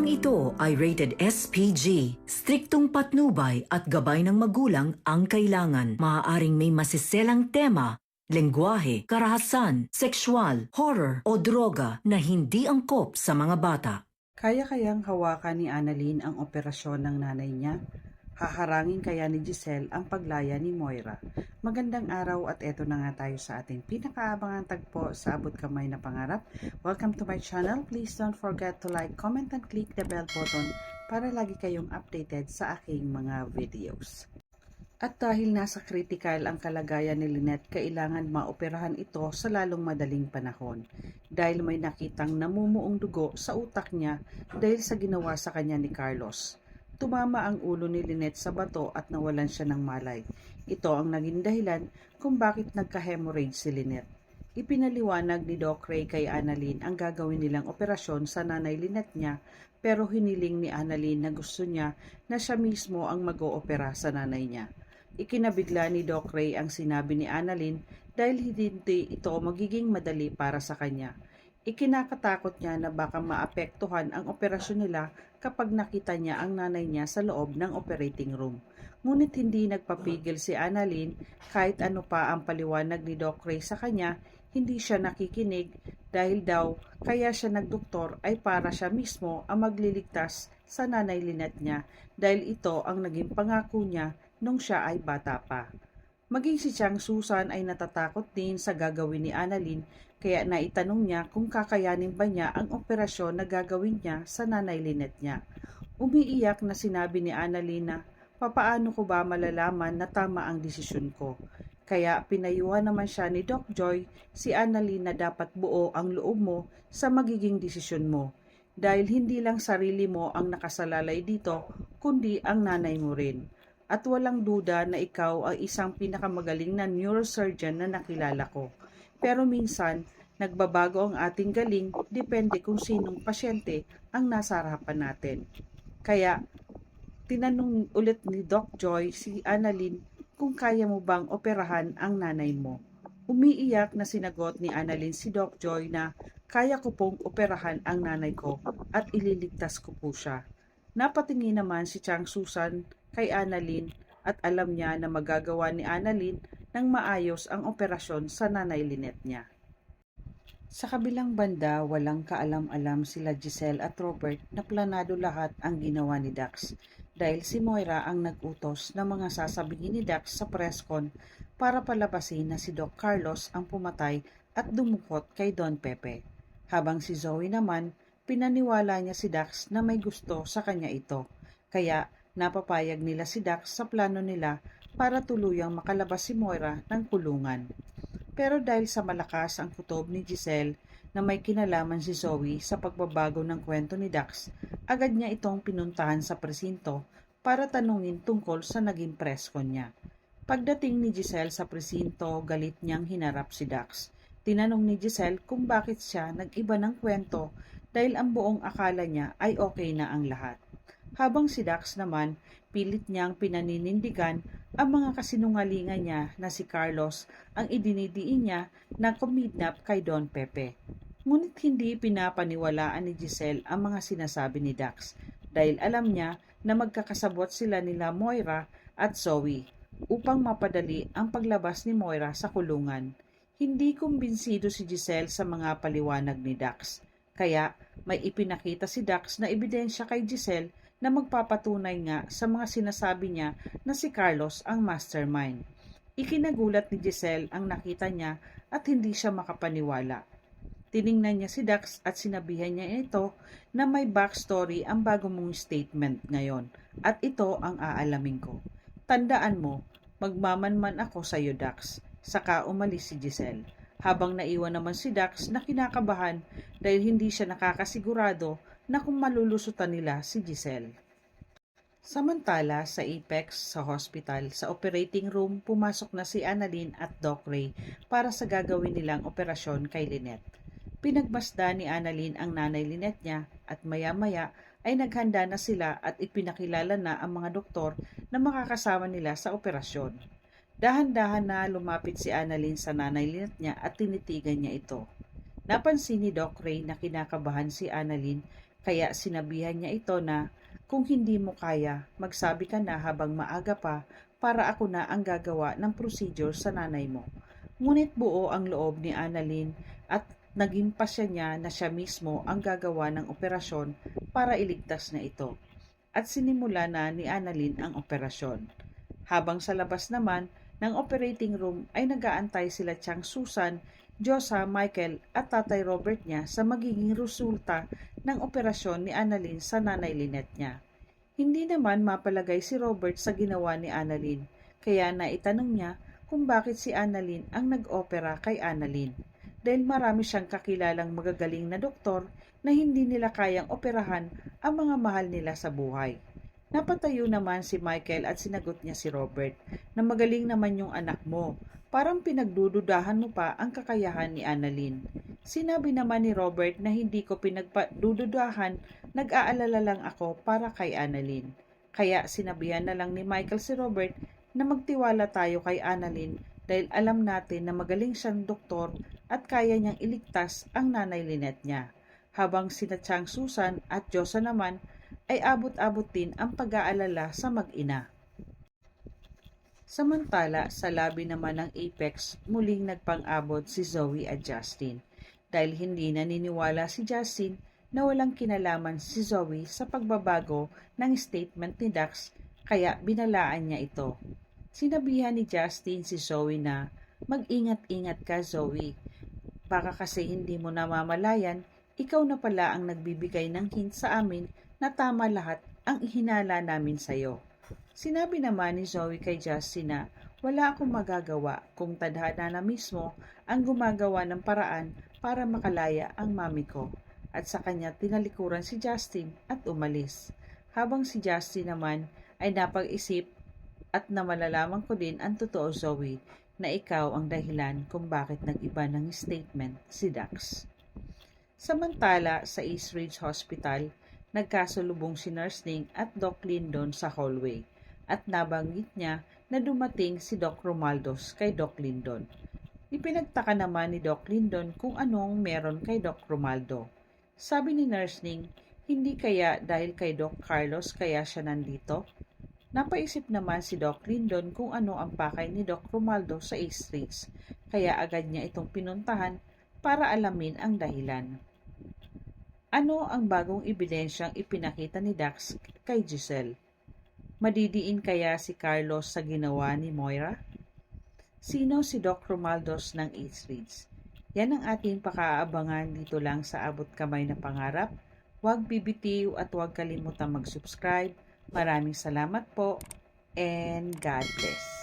Programang ito ay rated SPG. Striktong patnubay at gabay ng magulang ang kailangan. Maaaring may masiselang tema, lengguwahe, karahasan, sexual, horror o droga na hindi angkop sa mga bata. Kaya-kayang hawakan ni Annalyn ang operasyon ng nanay niya? Haharangin kaya ni Giselle ang paglaya ni Moira? Magandang araw at eto na nga tayo sa ating pinakaabangang tagpo sa Abot Kamay na Pangarap. Welcome to my channel. Please don't forget to like, comment, and click the bell button para lagi kayong updated sa aking mga videos. At dahil nasa critical ang kalagayan ni Lynette, kailangan maoperahan ito sa lalong madaling panahon. Dahil may nakitang namumuong dugo sa utak niya dahil sa ginawa sa kanya ni Carlos. Tumama ang ulo ni Lynette sa bato at nawalan siya ng malay. Ito ang naging dahilan kung bakit nagka-hemorrhage si Lynette. Ipinaliwanag ni Doc Ray kay Annalyn ang gagawin nilang operasyon sa nanay Lynette niya, pero hiniling ni Annalyn na gusto niya na siya mismo ang mag-oopera sa nanay niya. Ikinabigla ni Doc Ray ang sinabi ni Annalyn dahil hindi ito magiging madali para sa kanya. Ikinakatakot niya na baka maapektuhan ang operasyon nila kapag nakita niya ang nanay niya sa loob ng operating room. Ngunit hindi nagpapigil si Annalyn kahit ano pa ang paliwanag ni Doc Ray sa kanya, hindi siya nakikinig dahil daw kaya siya nagdoktor ay para siya mismo ang magliligtas sa nanay Lynette niya dahil ito ang naging pangako niya nung siya ay bata pa. Maging si Chang Susan ay natatakot din sa gagawin ni Annalyn kaya naitanong niya kung kakayanin ba niya ang operasyon na gagawin niya sa nanay Lynette niya. Umiiyak na sinabi ni Annalyn na papaano ko ba malalaman na tama ang desisyon ko. Kaya pinayuhan naman siya ni Doc Joy si Annalyn na dapat buo ang loob mo sa magiging desisyon mo. Dahil hindi lang sarili mo ang nakasalalay dito kundi ang nanay mo rin. At walang duda na ikaw ay isang pinakamagaling na neurosurgeon na nakilala ko. Pero minsan, nagbabago ang ating galing depende kung sinong pasyente ang nasa harapan natin. Kaya, tinanong ulit ni Doc Joy si Annalyn kung kaya mo bang operahan ang nanay mo. Umiiyak na sinagot ni Annalyn si Doc Joy na kaya ko pong operahan ang nanay ko at ililigtas ko po siya. Napatingin naman si Chang Susan kay Annalyn at alam niya na magagawa ni Annalyn ng maayos ang operasyon sa nanay Lynette niya. Sa kabilang banda, walang kaalam-alam sila Giselle at Robert na planado lahat ang ginawa ni Dax dahil si Moira ang nag-utos na mga sasabihin ni Dax sa presscon para palabasin na si Doc Carlos ang pumatay at dumukot kay Don Pepe. Habang si Zoe naman, pinaniwala niya si Dax na may gusto sa kanya ito. Kaya napapayag nila si Dax sa plano nila para tuluyang makalabas si Moira ng kulungan. Pero dahil sa malakas ang kutob ni Giselle na may kinalaman si Zoe sa pagbabago ng kwento ni Dax, agad niya itong pinuntahan sa presinto para tanungin tungkol sa naging preskon niya. Pagdating ni Giselle sa presinto, galit niyang hinarap si Dax. Tinanong ni Giselle kung bakit siya nag-iba ng kwento dahil ang buong akala niya ay okay na ang lahat. Habang si Dax naman, pilit niyang pinaninindigan ang mga kasinungalingan niya na si Carlos ang idinidiin niya na kumidnap kay Don Pepe. Ngunit hindi pinapaniwalaan ni Giselle ang mga sinasabi ni Dax dahil alam niya na magkakasabot sila nila Moira at Zoe upang mapadali ang paglabas ni Moira sa kulungan. Hindi kumbinsido si Giselle sa mga paliwanag ni Dax. Kaya may ipinakita si Dax na ebidensya kay Giselle na magpapatunay nga sa mga sinasabi niya na si Carlos ang mastermind. Ikinagulat ni Giselle ang nakita niya at hindi siya makapaniwala. Tiningnan niya si Dax at sinabihan niya ito na may backstory ang bago mong statement ngayon at ito ang aalamin ko. Tandaan mo, magmamanman ako sa iyo, Dax. Saka umalis si Giselle. Habang naiwan naman si Dax na kinakabahan dahil hindi siya nakakasigurado na kung malulusutan nila si Giselle. Samantala, sa Apex, sa hospital, sa operating room, pumasok na si Annalyn at Doc Ray para sa gagawin nilang operasyon kay Lynette. Pinagmasdan ni Annalyn ang nanay Lynette niya at maya-maya ay naghanda na sila at ipinakilala na ang mga doktor na makakasama nila sa operasyon. Dahan-dahan na lumapit si Annalyn sa nanay Lynette niya at tinitigan niya ito. Napansin ni Doc Ray na kinakabahan si Annalyn Kaya sinabihan niya ito na, kung hindi mo kaya, magsabi ka na habang maaga pa para ako na ang gagawa ng procedure sa nanay mo. Ngunit buo ang loob ni Annalyn at naging pasya niya na siya mismo ang gagawa ng operasyon para iligtas na ito. At sinimula na ni Annalyn ang operasyon. Habang sa labas naman ng operating room ay nag-aantay sila Chang Susan, Diyosa, Michael at Tatay Robert niya sa magiging resulta ng operasyon ni Annalyn sa nanay Lynette niya. Hindi naman mapalagay si Robert sa ginawa ni Annalyn, kaya naitanong niya kung bakit si Annalyn ang nag-opera kay Annalyn. Dahil marami siyang kakilalang magagaling na doktor na hindi nila kayang operahan ang mga mahal nila sa buhay. Napatayo naman si Michael at sinagot niya si Robert na magaling naman yung anak mo. Parang pinagdududahan mo pa ang kakayahan ni Annalyn. Sinabi naman ni Robert na hindi ko pinagdududahan, nag-aalala lang ako para kay Annalyn. Kaya sinabihan na lang ni Michael si Robert na magtiwala tayo kay Annalyn dahil alam natin na magaling siyang doktor at kaya niyang iligtas ang nanay Lynette niya. Habang sina Chang Susan at Diyosa naman ay abot-abot din ang pag-aalala sa mag-ina. Samantala, sa labi naman ng Apex, muling nagpang-abot si Zoe at Justin dahil hindi naniniwala si Justin na walang kinalaman si Zoe sa pagbabago ng statement ni Dax kaya binalaan niya ito. Sinabihan ni Justin si Zoe na mag-ingat-ingat ka Zoe. Baka kasi hindi mo namamalayan, ikaw na pala ang nagbibigay ng hint sa amin na tama lahat ang ihinala namin sa'yo. Sinabi naman ni Zoe kay Justin na wala akong magagawa kung tadhana na mismo ang gumagawa ng paraan para makalaya ang mami ko. At sa kanya tinalikuran si Justin at umalis. Habang si Justin naman ay napag-isip at na malalaman ko din ang totoo Zoe na ikaw ang dahilan kung bakit nag-iba ng statement si Dax. Samantala sa East Ridge Hospital, nagkasalubong si Nurse Ning at Doc Lindon sa hallway at nabanggit niya na dumating si Doc Romaldos kay Doc Lindon. Ipinagtaka naman ni Doc Lindon kung anong meron kay Doc Romaldo. Sabi ni Nurse Ning, hindi kaya dahil kay Doc Carlos kaya siya nandito? Napaisip naman si Doc Lindon kung ano ang pakay ni Doc Romaldo sa East Ridge, kaya agad niya itong pinuntahan para alamin ang dahilan. Ano ang bagong ebidensyang ipinakita ni Dax kay Giselle? Madidiin kaya si Carlos sa ginawa ni Moira? Sino si Doc Romaldos ng East Ridge? Yan ang ating pakaabangan dito lang sa Abot Kamay na Pangarap. Huwag bibitiw at huwag kalimutang mag-subscribe. Maraming salamat po and God bless.